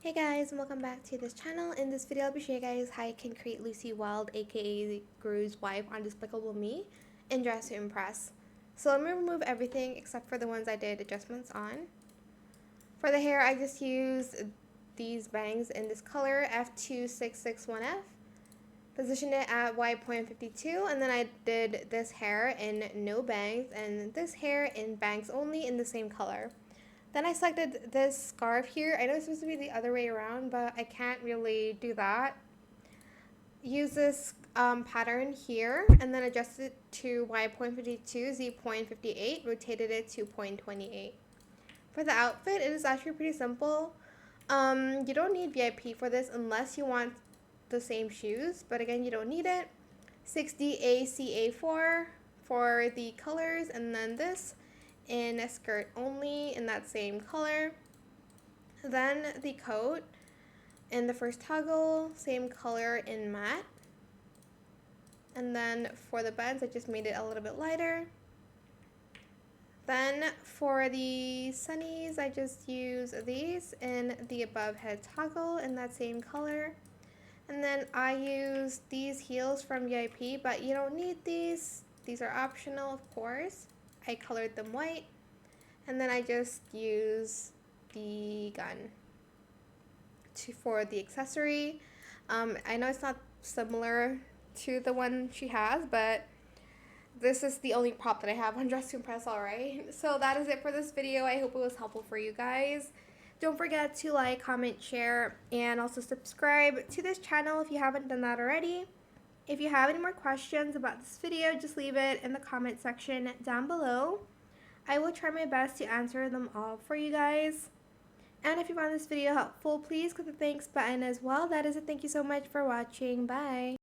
Hey guys, and welcome back to this channel. In this video, I'll be showing you guys how you can create Lucy Wilde, aka Gru's wife on Despicable Me, in Dress to Impress. So let me remove everything except for the ones I did adjustments on. For the hair, I just used these bangs in this color, F2661F. Positioned it at Y.52, and then I did this hair in no bangs and this hair in bangs only in the same color. Then I selected this scarf here. I know it's supposed to be the other way around, but I can't really do that. Use this pattern here and then adjust it to Y.52, Z.58, rotated it to 0.28. For the outfit, it is actually pretty simple. You don't need VIP for this unless you want the same shoes, but again, you don't need it. 60ACA4 for the colors, and then this in a skirt only in that same color. Then the coat in the first toggle, same color in matte. And then for the buttons, I just made it a little bit lighter. Then for the sunnies, I just use these in the above head toggle in that same color. And then I use these heels from VIP, but you don't need these. These are optional, of course. I colored them white. And then I just use the gun for the accessory. I know it's not similar to the one she has, but this is the only prop that I have on Dress to Impress, alright? So that is it for this video. I hope it was helpful for you guys. Don't forget to like, comment, share, and also subscribe to this channel if you haven't done that already. If you have any more questions about this video, just leave it in the comment section down below. I will try my best to answer them all for you guys. And if you found this video helpful, please click the thanks button as well. That is it. Thank you so much for watching. Bye.